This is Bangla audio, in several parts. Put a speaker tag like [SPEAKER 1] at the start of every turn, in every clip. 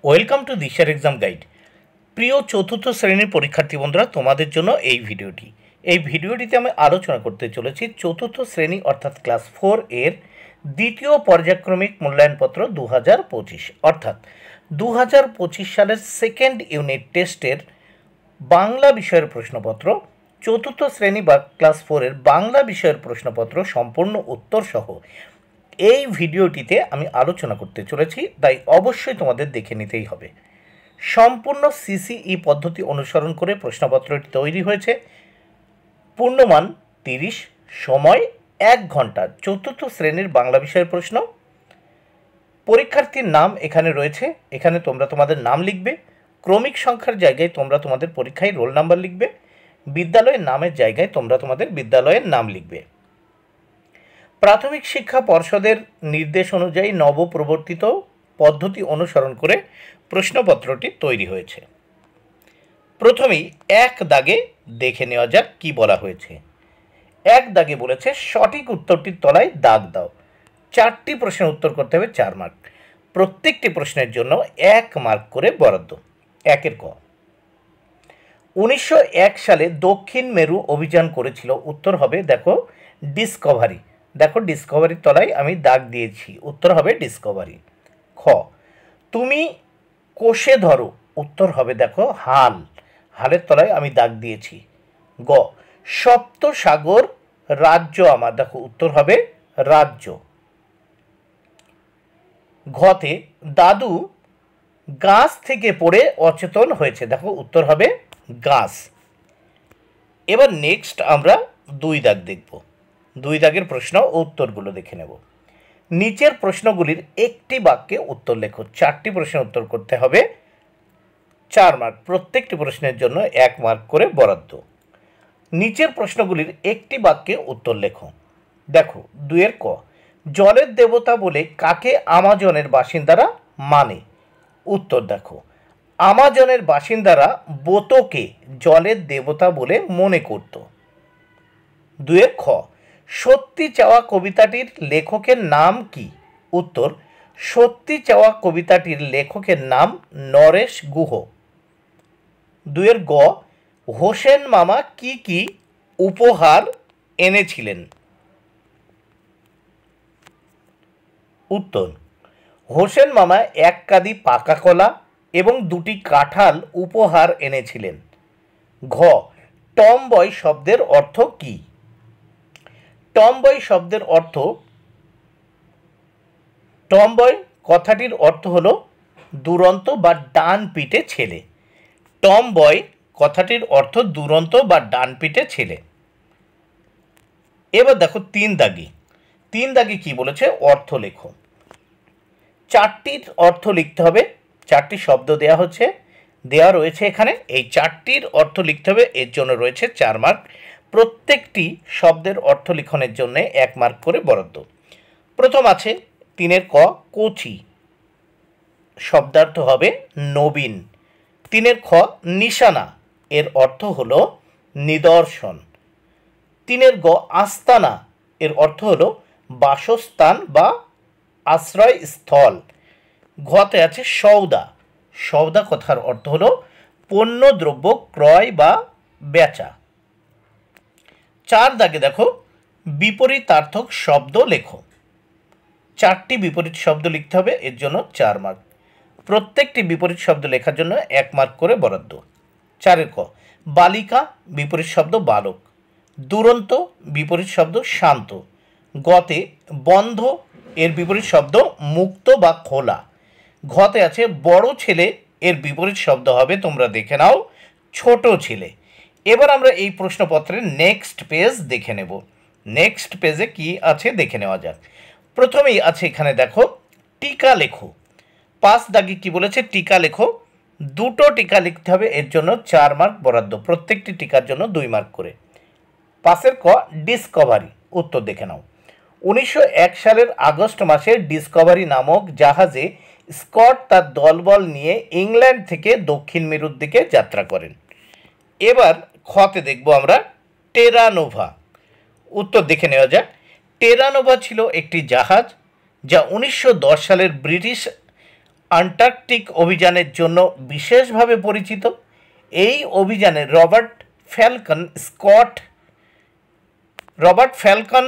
[SPEAKER 1] ওয়েলকাম টু দিশার এক্সাম গাইড। প্রিয় চতুর্থ শ্রেণীর পরীক্ষার্থী বন্ধুরা, তোমাদের জন্য এই ভিডিওটিতে আমি আলোচনা করতে চলেছি চতুর্থ শ্রেণী অর্থাৎ ক্লাস 4 এর দ্বিতীয় পর্যায়ক্রমিক মূল্যায়নপত্র 2025 অর্থাৎ 2025 সালের সেকেন্ড ইউনিট টেস্টের বাংলা বিষয়ের প্রশ্নপত্র। চতুর্থ শ্রেণী বা ক্লাস 4 এর বাংলা বিষয়ের প্রশ্নপত্র সম্পূর্ণ উত্তর সহ এই ভিডিওটিতে আমি আলোচনা করতে চলেছি, তাই অবশ্যই তোমাদের দেখে নিতেই হবে। সম্পূর্ণ সিসিই পদ্ধতি অনুসরণ করে প্রশ্নপত্রটি তৈরি হয়েছে। পূর্ণমান 30, সময় 1 ঘন্টা। চতুর্থ শ্রেণীর বাংলা বিষয়ের প্রশ্ন। পরীক্ষার্থীর নাম এখানে রয়েছে, এখানে তোমরা তোমাদের নাম লিখবে। ক্রমিক সংখ্যার জায়গায় তোমরা তোমাদের পরীক্ষায় রোল নাম্বার লিখবে। বিদ্যালয়ের নামের জায়গায় তোমরা তোমাদের বিদ্যালয়ের নাম লিখবে। প্রাথমিক শিক্ষা পর্ষদের নির্দেশ অনুযায়ী নবপ্রবর্তিত পদ্ধতি অনুসরণ করে প্রশ্নপত্রটি তৈরি হয়েছে। প্রথমেই এক দাগে দেখে নেওয়া যাক কি বলা হয়েছে। এক দাগে বলেছে সঠিক উত্তরটির তলায় দাগ দাও। 4টি প্রশ্নের উত্তর করতে হবে 4 মার্ক। প্রত্যেকটি প্রশ্নের জন্য 1 মার্ক করে বরাদ্দ। 1-এর ক, 1901 সালে দক্ষিণ মেরু অভিযান করেছিল। উত্তর হবে দেখো ডিসকভারি। দেখো ডিসকভারির তলায় আমি দাগ দিয়েছি, উত্তর হবে ডিসকভারি। খ, তুমি কোষে ধরো। উত্তর হবে দেখো হাল। হালের তলায় আমি দাগ দিয়েছি। গ, সপ্ত সাগর রাজ্য আমার। দেখো উত্তর হবে রাজ্য। ঘতে দাদু গাছ থেকে পড়ে অচেতন হয়েছে। দেখো উত্তর হবে গাছ। এবার নেক্সট আমরা 2 দাগ দেখব। 2 দাগের প্রশ্ন ও উত্তরগুলো দেখে নেব। নিচের প্রশ্নগুলির একটি বাক্যে উত্তর লেখো। 4টি প্রশ্নের উত্তর করতে হবে 4 মার্ক। প্রত্যেকটি প্রশ্নের জন্য 1 মার্ক করে বরাদ্দ। নিচের প্রশ্নগুলির একটি বাক্যে উত্তর লেখো। দেখো 2-এর ক, জলের দেবতা বলে কাকে আমাজনের বাসিন্দারা মানে? উত্তর দেখো আমাজনের বাসিন্দারা বোতকে জলের দেবতা বলে মনে করত। 2-এর খ, সত্যি চাওয়া কবিতাটির লেখকের নাম কি? উত্তর সত্যি চাওয়া কবিতাটির লেখকের নাম নরেশ গুহ। 2-এর গ, হোসেন মামা কি কি উপহার এনেছিলেন? উত্তর হোসেন মামা 1 কাঁদি পাকা কলা এবং 2টি কাঁঠাল উপহার এনেছিলেন। ঘ, টমবয় শব্দের অর্থ কি? টমবয় শব্দের অর্থ, টমবয় কথাটির অর্থ হলো দুরন্ত বা ডান পিটে ছেলে। টমবয় কথাটির অর্থ দুরন্ত বা ডান পিটে ছেলে। এবার দেখো 3 দাগে। 3 দাগে কি বলেছে? অর্থ লেখো। 4টির অর্থ লিখতে হবে। 4টি শব্দ দেয়া রয়েছে এখানে। এই 4টির অর্থ লিখতে হবে, এর জন্য রয়েছে 4 মার্ক। প্রত্যেকটি শব্দের অর্থ লিখনের জন্য 1 মার্ক করে বরাদ্দ। প্রথম আছে 3-এর ক, কচি। শব্দার্থ হবে নবীন। 3-এর খ, নিশানা। এর অর্থ হলো নিদর্শন। 3-এর গ, আস্তানা। এর অর্থ হলো বাসস্থান বা আশ্রয়স্থল। ঘতে আছে সওদা। সওদা কথার অর্থ হলো পণ্য দ্রব্য ক্রয় বা বেচা। 4 দাগে দেখো বিপরীতার্থক শব্দ লেখো। 4টি বিপরীত শব্দ লিখতে হবে, এর জন্য 4 মার্ক। প্রত্যেকটি বিপরীত শব্দ লেখার জন্য 1 মার্ক করে বরাদ্দ। 4-এর ক, বালিকা বিপরীত শব্দ বালক। দুরন্ত বিপরীত শব্দ শান্ত। গতে বন্ধ এর বিপরীত শব্দ মুক্ত বা খোলা। ঘতে আছে বড় ছেলে, এর বিপরীত শব্দ হবে, তোমরা দেখে নাও, ছোট ছেলে। এবার আমরা এই প্রশ্নপত্রের নেক্সট পেজ দেখে নেব। নেক্সট পেজে কি আছে দেখে নেওয়া যাক। প্রথমেই আছে এখানে দেখো টিকা লেখো। 5 দাগে কি বলেছে? টিকা লেখো। 2টো টিকা লিখতে হবে, এর জন্য 4 মার্ক বরাদ্দ। প্রত্যেকটি টিকার জন্য 2 মার্ক করে। 5-এর ক, ডিসকভারি। উত্তর দেখে নাও। 1901 সালের আগস্ট মাসে ডিসকভারি নামক জাহাজে স্কট তার দলবল নিয়ে ইংল্যান্ড থেকে দক্ষিণ মেরুর দিকে যাত্রা করেন। এবার খতে দেখব আমরা টেরানোভা। উত্তর দেখে নেওয়া যাক। টেরানোভা ছিল একটি জাহাজ যা 1910 সালের ব্রিটিশ আন্টার্কটিক অভিযানের জন্য বিশেষভাবে পরিচিত। এই অভিযানে রবার্ট ফ্যালকন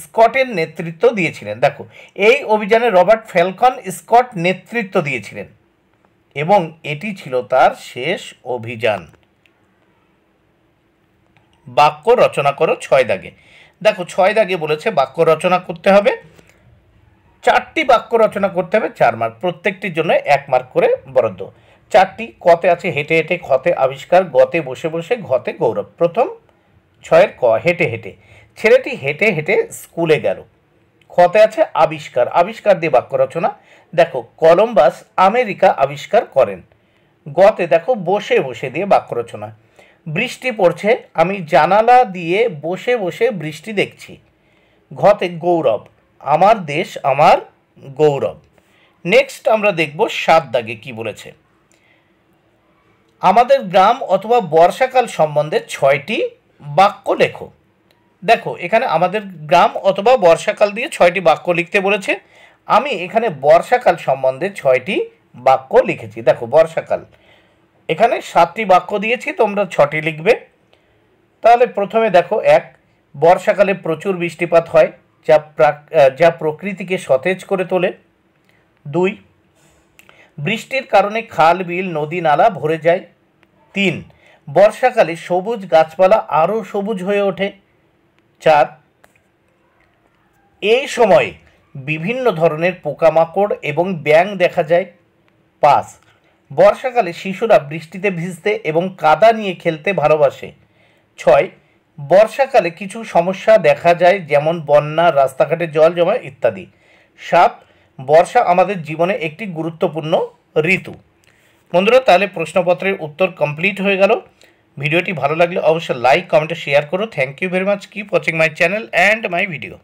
[SPEAKER 1] স্কটের নেতৃত্ব দিয়েছিলেন। দেখো, এই অভিযানে রবার্ট ফ্যালকন স্কট নেতৃত্ব দিয়েছিলেন এবং এটি ছিল তার শেষ অভিযান। বাক্য রচনা করো 6 দাগে। দেখো 6 দাগে বলেছে বাক্য রচনা করতে হবে, 4টি বাক্য রচনা করতে হবে, 4 মার্ক, প্রত্যেকটির জন্য 1 মার্ক করে বরাদ্দ। 4টি কতে আছে হেঁটে হেঁটে, খতে আবিষ্কার, গতে বসে বসে, ঘতে গৌরব। প্রথম 6-এর ক, হেঁটে হেঁটে, ছেলেটি হেঁটে হেঁটে স্কুলে গেল। খতে আছে আবিষ্কার, আবিষ্কার দিয়ে বাক্য রচনা। দেখো, কলম্বাস আমেরিকা আবিষ্কার করেন। গতে দেখো বসে বসে দিয়ে বাক্য রচনা। বৃষ্টি পড়ছে, আমি জানালা দিয়ে বসে বসে বৃষ্টি দেখছি। ঘতে গৌরব, আমার দেশ আমার গৌরব। নেক্সট আমরা দেখব 7 দাগে কি বলেছে। আমাদের গ্রাম অথবা বর্ষাকাল সম্বন্ধে 6টি বাক্য লেখো। দেখো, এখানে আমাদের গ্রাম অথবা বর্ষাকাল দিয়ে 6টি বাক্য লিখতে বলেছে। আমি এখানে বর্ষাকাল সম্বন্ধে 6টি বাক্য লিখেছি। দেখো, বর্ষাকাল এখানে 7টি বাক্য দিয়েছি, তোমরা 6টি লিখবে। তাহলে প্রথমে দেখো, 1, বর্ষাকালে প্রচুর বৃষ্টিপাত হয় যা প্রকৃতিকে সতেজ করে তোলে। 2, বৃষ্টির কারণে খাল বিল নদী নালা ভরে যায়। 3, বর্ষাকালে সবুজ গাছপালা আরও সবুজ হয়ে ওঠে। 4, এই সময় বিভিন্ন ধরনের পোকামাকড় এবং ব্যাঙ দেখা যায়। 5, বর্ষাকালে শিশুরা বৃষ্টিতে ভিজতে এবং কাদা নিয়ে খেলতে ভালোবাসে। 6, বর্ষাকালে কিছু সমস্যা দেখা যায়, যেমন বন্যা, রাস্তাঘাটে জল জমা ইত্যাদি। 7, বর্ষা আমাদের জীবনে একটি গুরুত্বপূর্ণ ঋতু। বন্ধুরা, তাহলে প্রশ্নপত্রের উত্তর কমপ্লিট হয়ে গেল। ভিডিওটি ভালো লাগলে অবশ্যই লাইক, কমেন্ট, শেয়ার করো। Thank you very much. Keep watching my channel and my video.